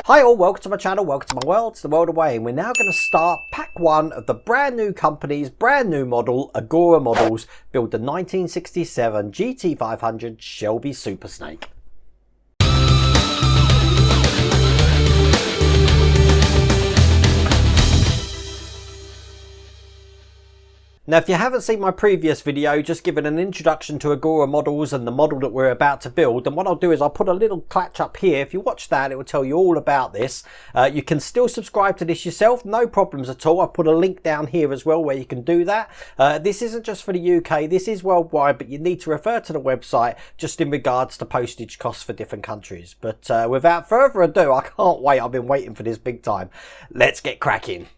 Hi all, welcome to my channel, welcome to my world, it's the world away, and we're now going to start pack one of the brand new company's brand new model, Agora Models, build the 1967 GT500 Shelby Super Snake. Now, if you haven't seen my previous video, just giving an introduction to Agora Models and the model that we're about to build, then what I'll do is I'll put a little clutch up here. If you watch that, it will tell you all about this. You can still subscribe to this yourself, no problems at all. I've put a link down here as well where you can do that. This isn't just for the UK, this is worldwide, but you need to refer to the website just in regards to postage costs for different countries. But without further ado, I can't wait. I've been waiting for this big time. Let's get cracking.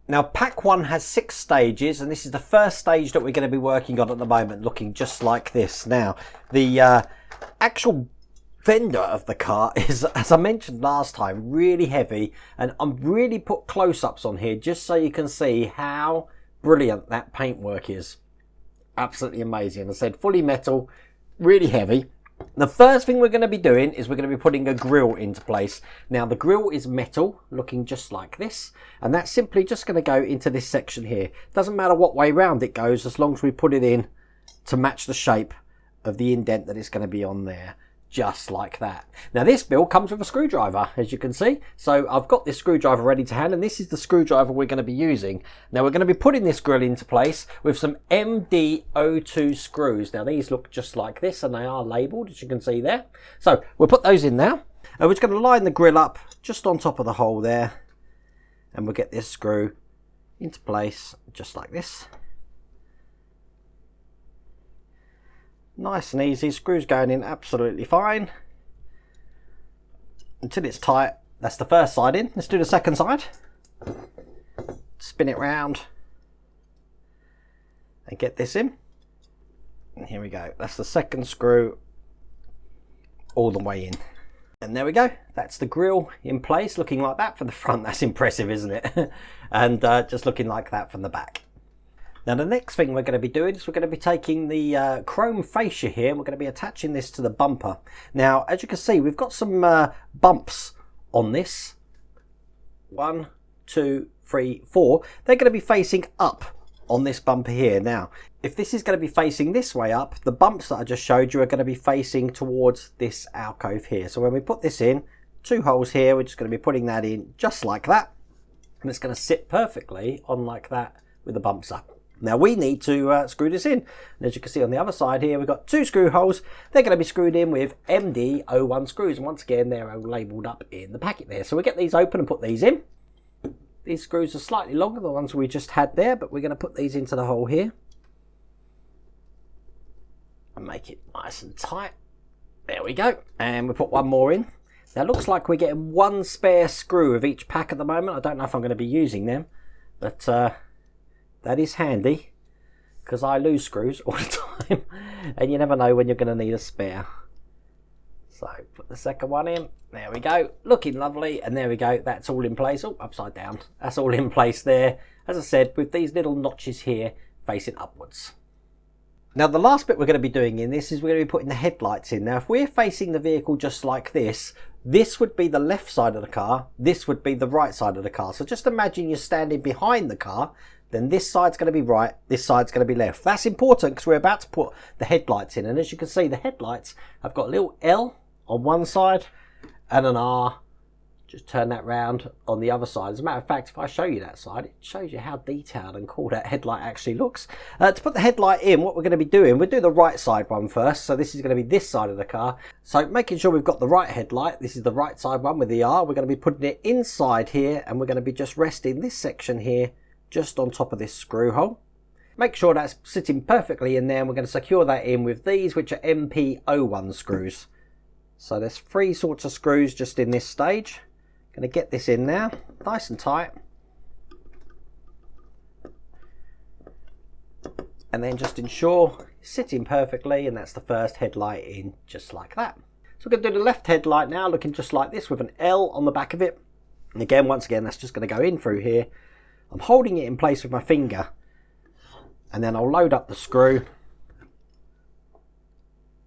Now, pack one has 6 stages, and this is the first stage that we're going to be working on at the moment, looking just like this. Now, the actual fender of the car is, as I mentioned last time, really heavy, and I'm really put close-ups on here just so you can see how brilliant that paintwork is. Absolutely amazing. As I said, fully metal, really heavy. The first thing we're going to be doing is we're going to be putting a grille into place. Now, the grille is metal, looking just like this, and that's simply just going to go into this section here. Doesn't matter what way round it goes, as long as we put it in to match the shape of the indent that it's going to be on there, just like that. Now, this build comes with a screwdriver, as you can see. So I've got this screwdriver ready to hand, and this is the screwdriver we're going to be using. Now, we're going to be putting this grille into place with some MD02 screws. Now, these look just like this, and they are labelled, as you can see there. So we'll put those in now, and we're just going to line the grille up just on top of the hole there, and we'll get this screw into place just like this. Nice and easy, screws going in absolutely fine until it's tight. That's the first side in. Let's do the second side. Spin it round and get this in. And here we go. That's the second screw all the way in. And there we go. That's the grille in place, looking like that from the front. That's impressive, isn't it? And just looking like that from the back. Now, the next thing we're going to be doing is we're going to be taking the chrome fascia here, and we're going to be attaching this to the bumper. Now, as you can see, we've got some bumps on this. 1, 2, 3, 4. They're going to be facing up on this bumper here. Now, if this is going to be facing this way up, the bumps that I just showed you are going to be facing towards this alcove here. So when we put this in, 2 holes here, we're just going to be putting that in just like that. And it's going to sit perfectly on like that with the bumps up. Now, we need to screw this in. And as you can see on the other side here, we've got 2 screw holes. They're going to be screwed in with MD01 screws. And once again, they're labelled up in the packet there. So we'll get these open and put these in. These screws are slightly longer than the ones we just had there, but we're going to put these into the hole here. And make it nice and tight. There we go. And we'll put one more in. Now, it looks like we're getting 1 spare screw of each pack at the moment. I don't know if I'm going to be using them, but that is handy, because I lose screws all the time, and you never know when you're going to need a spare. So put the second one in. There we go. Looking lovely. And there we go. That's all in place. Oh, upside down. That's all in place there. As I said, with these little notches here facing upwards. Now, the last bit we're going to be doing in this is we're going to be putting the headlights in. Now, if we're facing the vehicle just like this, this would be the left side of the car. This would be the right side of the car. So just imagine you're standing behind the car. Then this side's going to be right, this side's going to be left. That's important because we're about to put the headlights in. And as you can see, the headlights have got a little L on one side and an R. Just turn that round on the other side. As a matter of fact, if I show you that side, it shows you how detailed and cool that headlight actually looks. To put the headlight in, what we're going to be doing, we'll do the right side one first. So this is going to be this side of the car. So making sure we've got the right headlight. This is the right side one with the R. We're going to be putting it inside here, and we're going to be just resting this section here just on top of this screw hole. Make sure that's sitting perfectly in there, and we're going to secure that in with these, which are MP01 screws. So there's 3 sorts of screws just in this stage. Going to get this in now, nice and tight. And then just ensure it's sitting perfectly, and that's the first headlight in just like that. So we're going to do the left headlight now, looking just like this with an L on the back of it. And again, once again, that's just going to go in through here. I'm holding it in place with my finger, and then I'll load up the screw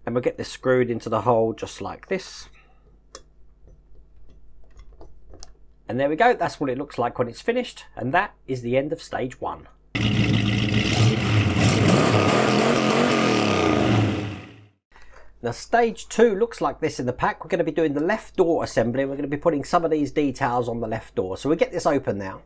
And we'll get this screwed into the hole just like this. And there we go, that's what it looks like when it's finished, and that is the end of stage 1. Now stage 2 looks like this in the pack. We're going to be doing the left door assembly. We're going to be putting some of these details on the left door. So we get this open now.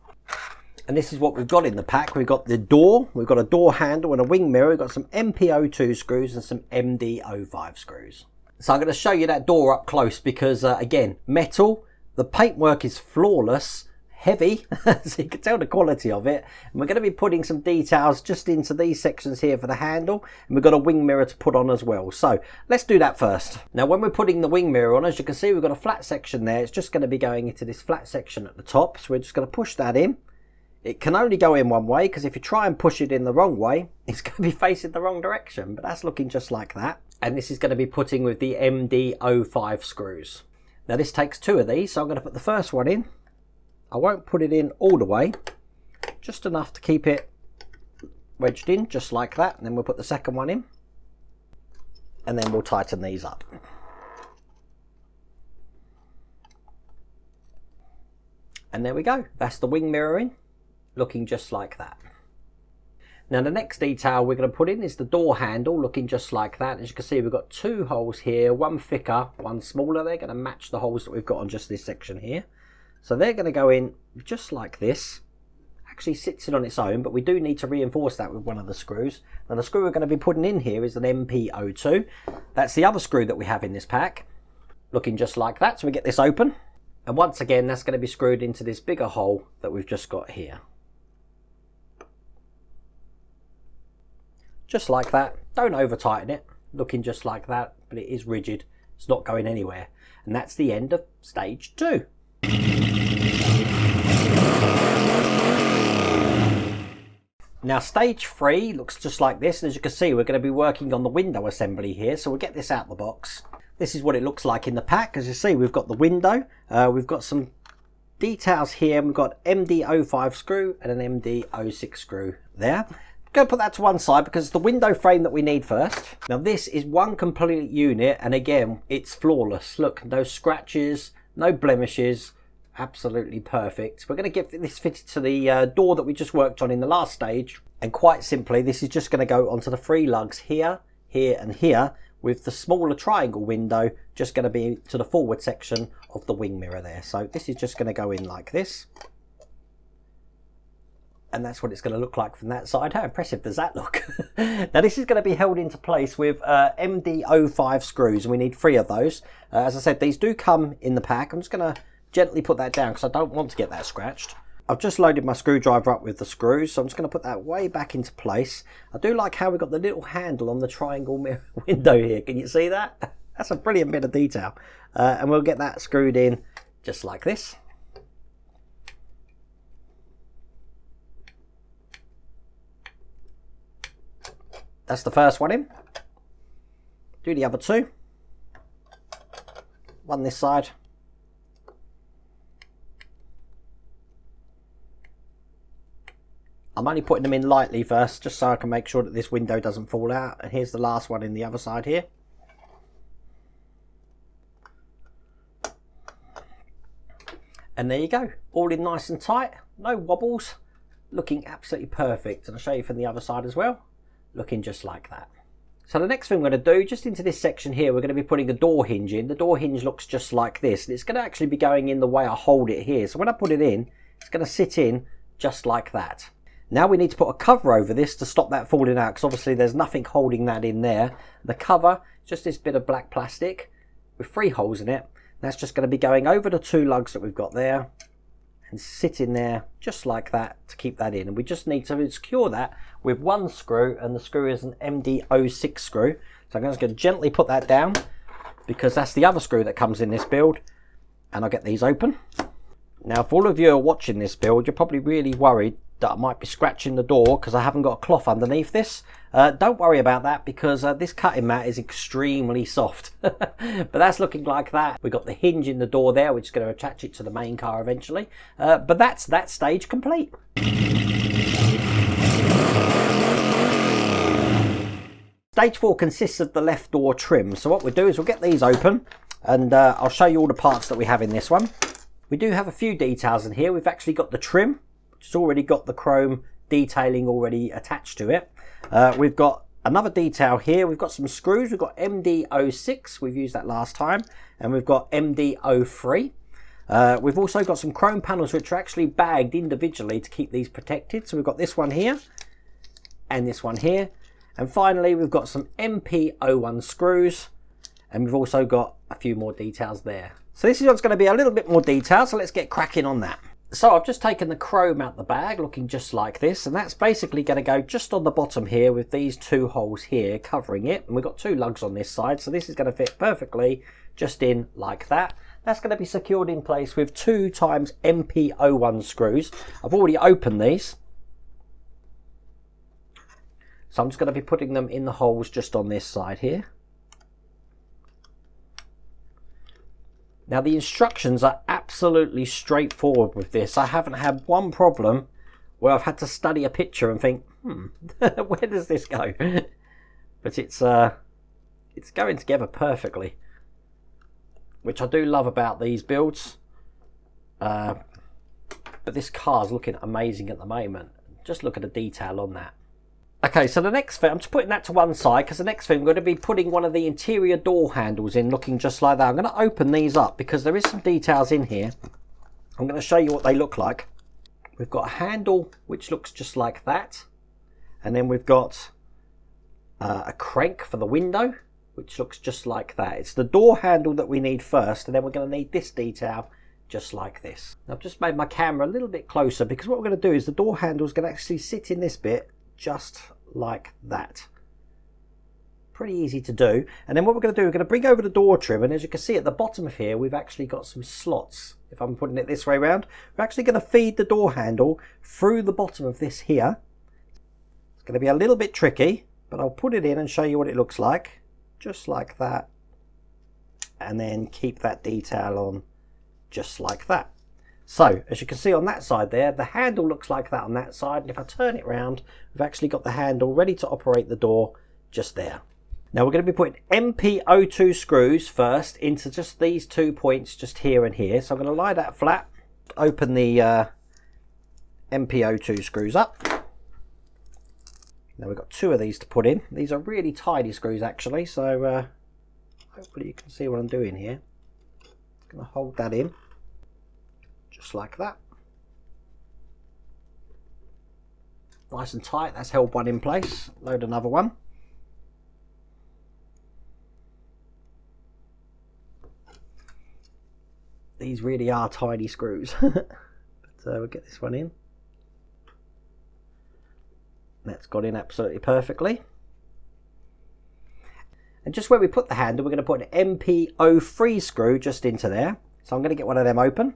And this is what we've got in the pack. We've got the door, we've got a door handle and a wing mirror. We've got some MPO2 screws and some MD05 screws. So I'm going to show you that door up close because again, metal, the paintwork is flawless, heavy, so you can tell the quality of it. And we're going to be putting some details just into these sections here for the handle, and we've got a wing mirror to put on as well. So let's do that first. Now when we're putting the wing mirror on, as you can see, we've got a flat section there. It's just going to be going into this flat section at the top. So we're just going to push that in. It can only go in one way, because if you try and push it in the wrong way, it's going to be facing the wrong direction, but that's looking just like that. And this is going to be putting with the MD05 screws. Now this takes 2 of these, so I'm going to put the first one in. I won't put it in all the way, just enough to keep it wedged in, just like that. And then we'll put the second one in, and then we'll tighten these up. And there we go, that's the wing mirror in, looking just like that. Now the next detail we're going to put in is the door handle, looking just like that. As you can see, we've got 2 holes here, one thicker, one smaller. They're going to match the holes that we've got on just this section here. So they're going to go in just like this. Actually sits in on its own, but we do need to reinforce that with one of the screws. Now the screw we're going to be putting in here is an MPO2. That's the other screw that we have in this pack, looking just like that. So we get this open, and once again that's going to be screwed into this bigger hole that we've just got here. Just like that. Don't over tighten it, looking just like that, but it is rigid. It's not going anywhere. And that's the end of stage 2. Now stage 3 looks just like this, and as you can see, we're going to be working on the window assembly here. So we'll get this out of the box. This is what it looks like in the pack. As you see, we've got the window, we've got some details here, we've got MD05 screw and an MD06 screw there. Go put that to one side because it's the window frame that we need first. Now this is one complete unit, and again, it's flawless. Look, no scratches, no blemishes, absolutely perfect. We're going to get this fitted to the door that we just worked on in the last stage, and quite simply, this is just going to go onto the 3 lugs here, here and here, with the smaller triangle window just going to be to the forward section of the wing mirror there. So this is just going to go in like this. And that's what it's going to look like from that side. How impressive does that look? Now this is going to be held into place with MD05 screws, and we need 3 of those. As I said, these do come in the pack. I'm just going to gently put that down because I don't want to get that scratched. I've just loaded my screwdriver up with the screws, so I'm just going to put that way back into place. I do like how we've got the little handle on the triangle mirror window here. Can you see that? That's a brilliant bit of detail. And we'll get that screwed in just like this. That's the first one in. Do the other 2. One this side. I'm only putting them in lightly first, just so I can make sure that this window doesn't fall out. And here's the last one in the other side here. And there you go. All in nice and tight. No wobbles. Looking absolutely perfect. And I'll show you from the other side as well. Looking just like that. So the next thing we're going to do, just into this section here, we're going to be putting a door hinge in. The door hinge looks just like this, and it's going to actually be going in the way I hold it here. So when I put it in, it's going to sit in just like that. Now we need to put a cover over this to stop that falling out, because obviously there's nothing holding that in there. The cover, just this bit of black plastic with 3 holes in it. That's just going to be going over the 2 lugs that we've got there and sit in there just like that to keep that in. And we just need to secure that with 1 screw, and the screw is an MD06 screw. So I'm just going to gently put that down because that's the other screw that comes in this build, and I'll get these open. Now if all of you are watching this build, you're probably really worried that I might be scratching the door because I haven't got a cloth underneath this. Don't worry about that because this cutting mat is extremely soft. But that's looking like that. We've got the hinge in the door there, which is going to attach it to the main car eventually. But that's that stage complete. Stage 4 consists of the left door trim. So what we'll do is we'll get these open, and I'll show you all the parts that we have in this one. We do have a few details in here. We've actually got the trim, which has already got the chrome detailing already attached to it. We've got another detail here. We've got some screws. We've got MD06, we've used that last time, and we've got MD03. We've also got some chrome panels which are actually bagged individually to keep these protected. So we've got this one here and this one here. And finally, we've got some MP01 screws, and we've also got a few more details there. So this is what's going to be a little bit more detail, so let's get cracking on that. So I've just taken the chrome out the bag, looking just like this, and that's basically going to go just on the bottom here with these two holes here covering it. And we've got two lugs on this side, so this is going to fit perfectly just in like that. That's going to be secured in place with 2 times MP01 screws. I've already opened these, so I'm just going to be putting them in the holes just on this side here. Now the instructions are absolutely straightforward with this. I haven't had one problem where I've had to study a picture and think, where does this go? But it's going together perfectly, which I do love about these builds. But this car's looking amazing at the moment. Just look at the detail on that. Okay, so the next thing, I'm just putting that to one side because the next thing, we're going to be putting one of the interior door handles in looking just like that. I'm going to open these up because there is some details in here. I'm going to show you what they look like. We've got a handle which looks just like that. And then we've got a crank for the window, which looks just like that. It's the door handle that we need first, and then we're going to need this detail just like this. I've just made my camera a little bit closer because what we're going to do is the door handle is going to actually sit in this bit just like that. Pretty easy to do. And then what we're going to do, we're going to bring over the door trim, and as you can see at the bottom of here, we've actually got some slots. If I'm putting it this way around, we're actually going to feed the door handle through the bottom of this here. It's going to be a little bit tricky, but I'll put it in and show you what it looks like. Just like that. And then keep that detail on just like that. So, as you can see on that side there, the handle looks like that on that side. And if I turn it round, we've actually got the handle ready to operate the door just there. Now we're going to be putting MP02 screws first into just these 2 points just here and here. So I'm going to lie that flat, open the MP02 screws up. Now we've got 2 of these to put in. These are really tiny screws actually, so hopefully you can see what I'm doing here. I'm going to hold that in. Just like that. Nice and tight, that's held one in place. Load another one. These really are tiny screws. But we'll get this one in. That's got in absolutely perfectly. And just where we put the handle, we're going to put an MP03 screw just into there. So I'm going to get one of them open.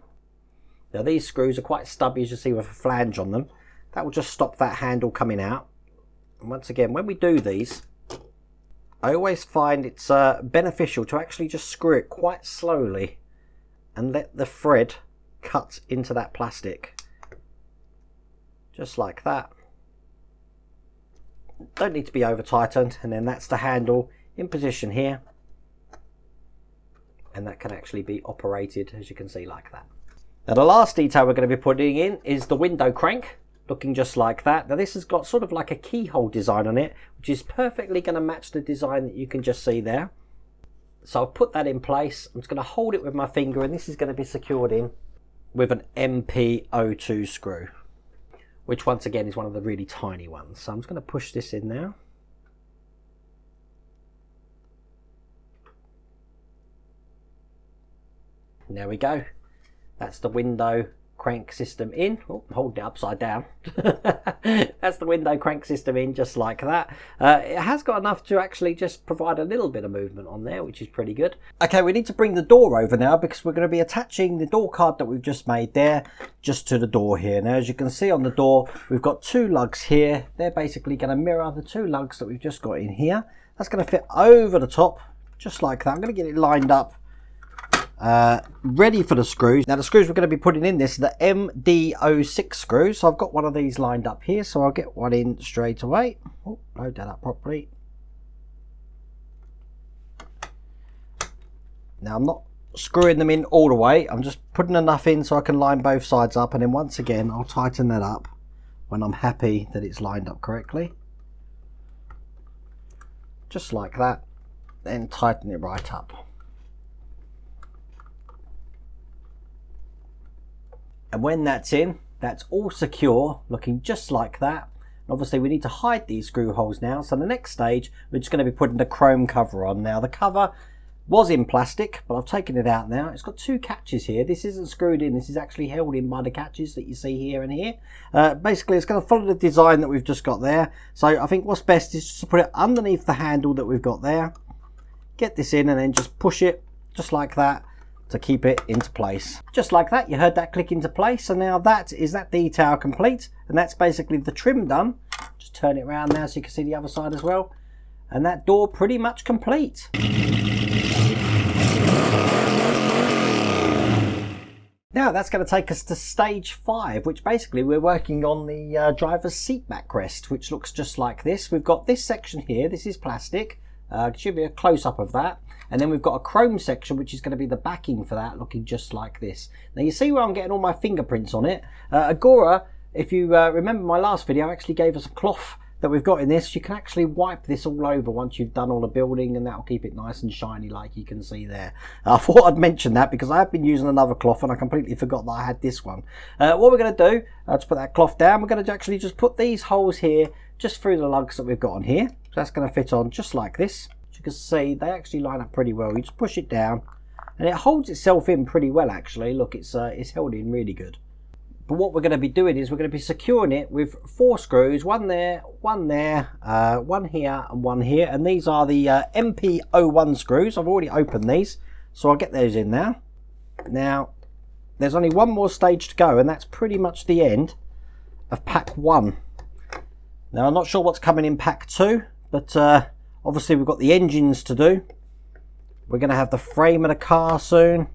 Now these screws are quite stubby, as you see, with a flange on them. That will just stop that handle coming out. And once again, when we do these, I always find it's beneficial to actually just screw it quite slowly and let the thread cut into that plastic. Just like that. Don't need to be over tightened, and then that's the handle in position here. And that can actually be operated, as you can see, like that. Now the last detail we're going to be putting in is the window crank, looking just like that. Now this has got sort of like a keyhole design on it, which is perfectly going to match the design that you can just see there. So I'll put that in place. I'm just going to hold it with my finger, and this is going to be secured in with an MP02 screw, which once again is one of the really tiny ones. So I'm just going to push this in now. And there we go. That's the window crank system in. Oh, I'm holding it upside down. That's the window crank system in just like that. It has got enough to actually just provide a little bit of movement on there, which is pretty good. Okay, we need to bring the door over now because we're going to be attaching the door card that we've just made there just to the door here. Now, as you can see on the door, we've got 2 lugs here. They're basically going to mirror the 2 lugs that we've just got in here. That's going to fit over the top just like that. I'm going to get it lined up. Ready for the screws. Now the screws we're going to be putting in this are the MD06 screws. So I've got one of these lined up here, so I'll get one in straight away. Oh, load that up properly. Now I'm not screwing them in all the way, I'm just putting enough in so I can line both sides up, and then once again I'll tighten that up when I'm happy that it's lined up correctly. Just like that, then tighten it right up. And when that's in, that's all secure, looking just like that. And obviously we need to hide these screw holes now, so the next stage we're just going to be putting the chrome cover on. Now the cover was in plastic, but I've taken it out now. It's got two catches here. This isn't screwed in, this is actually held in by the catches that you see here and here. Basically it's going to follow the design that we've just got there. So I think what's best is just to put it underneath the handle that we've got there. Get this in and then just push it just like that to keep it into place. Just like that, you heard that click into place. So now that is that detail complete, and that's basically the trim done. Just turn it around now so you can see the other side as well. And that door pretty much complete. Now that's going to take us to stage 5, which basically we're working on the driver's seat backrest, which looks just like this. We've got this section here, this is plastic, should be a close-up of that, and then we've got a chrome section which is going to be the backing for that, looking just like this. Now you see where I'm getting all my fingerprints on it. Agora, if you remember my last video, actually gave us a cloth that we've got in this. You can actually wipe this all over once you've done all the building, and that'll keep it nice and shiny like you can see there. I thought I'd mention that because I have been using another cloth and I completely forgot that I had this one. What we're going to do to put that cloth down, we're going to actually just put these holes here just through the lugs that we've got on here. So that's going to fit on just like this. As you can see, they actually line up pretty well. You just push it down and it holds itself in pretty well actually. Look, it's held in really good. But what we're going to be doing is we're going to be securing it with 4 screws, one there, one here, and one here. And these are the MP01 screws. I've already opened these, so I'll get those in now. Now, there's only one more stage to go, and that's pretty much the end of pack 1. Now, I'm not sure what's coming in pack 2, but obviously we've got the engines to do. We're going to have the frame of the car soon.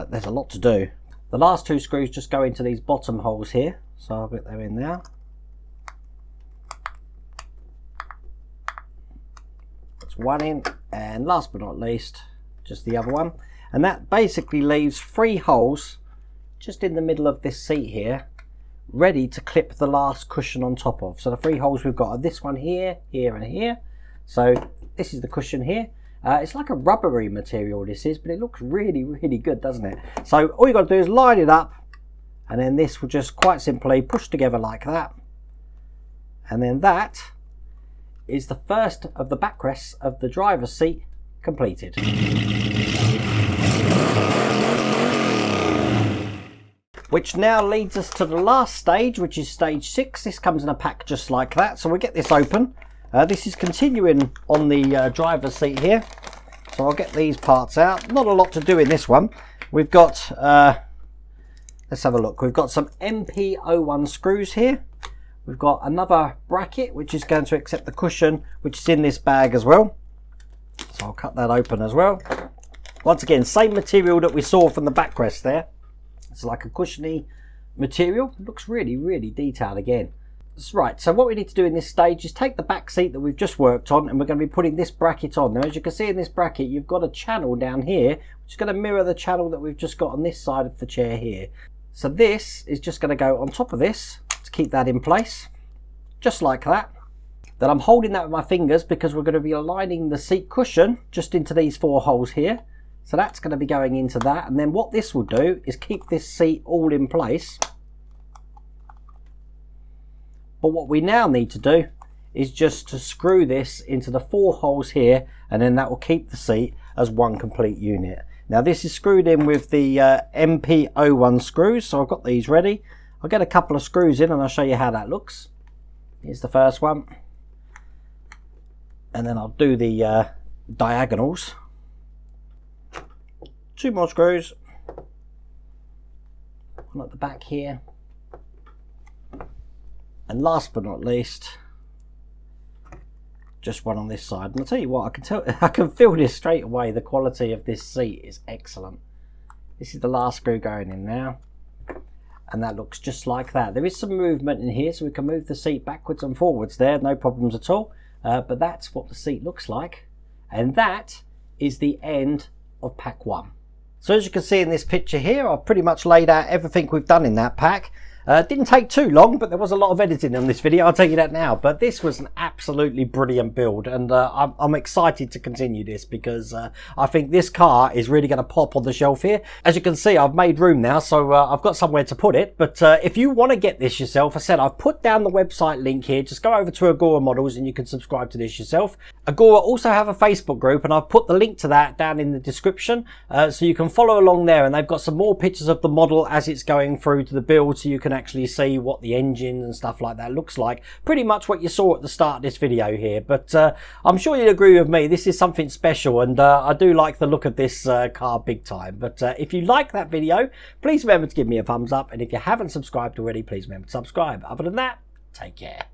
There's a lot to do. The last 2 screws just go into these bottom holes here, so I'll get them in now. That's one in, and last but not least, just the other one. And that basically leaves 3 holes just in the middle of this seat here, ready to clip the last cushion on top of. So the 3 holes we've got are this one here, here and here. So this is the cushion here. It's like a rubbery material this is, but it looks really, really good, doesn't it? So all you've got to do is line it up, and then this will just quite simply push together like that. And then that is the first of the backrests of the driver's seat completed. Which now leads us to the last stage, which is stage 6. This comes in a pack just like that, so we'll get this open. This is continuing on the driver's seat here, so I'll get these parts out. Not a lot to do in this one. We've got, let's have a look. We've got some MP01 screws here. We've got another bracket which is going to accept the cushion, which is in this bag as well. So I'll cut that open as well. Once again, same material that we saw from the backrest there. It's like a cushiony material. It looks really, really detailed again. Right, so what we need to do in this stage is take the back seat that we've just worked on, and we're going to be putting this bracket on. Now, as you can see in this bracket, you've got a channel down here, which is going to mirror the channel that we've just got on this side of the chair here. So this is just going to go on top of this to keep that in place, just like that. Then I'm holding that with my fingers because we're going to be aligning the seat cushion just into these 4 holes here. So that's going to be going into that, and then what this will do is keep this seat all in place. But what we now need to do is just to screw this into the 4 holes here, and then that will keep the seat as one complete unit. Now this is screwed in with the MP01 screws, so I've got these ready. I'll get a couple of screws in and I'll show you how that looks. Here's the first one. And then I'll do the diagonals. 2 more screws. One at the back here. And last but not least, just one on this side. And I'll tell you what, I can feel this straight away. The quality of this seat is excellent. This is the last screw going in now. And that looks just like that. There is some movement in here, so we can move the seat backwards and forwards there, no problems at all. But that's what the seat looks like. And that is the end of pack 1. So as you can see in this picture here, I've pretty much laid out everything we've done in that pack. Didn't take too long, but there was a lot of editing on this video, I'll tell you that now. But this was an absolutely brilliant build, and I'm excited to continue this because I think this car is really going to pop on the shelf here. As you can see, I've made room now, so I've got somewhere to put it. But if you want to get this yourself, I said I've put down the website link here. Just go over to Agora Models and you can subscribe to this yourself. Agora also have a Facebook group, and I've put the link to that down in the description, so you can follow along there. And they've got some more pictures of the model as it's going through to the build, so you can actually see what the engine and stuff like that looks like. Pretty much what you saw at the start of this video here. But I'm sure you'd agree with me, this is something special, and I do like the look of this car big time. But if you like that video, please remember to give me a thumbs up, and if you haven't subscribed already, please remember to subscribe. Other than that, take care.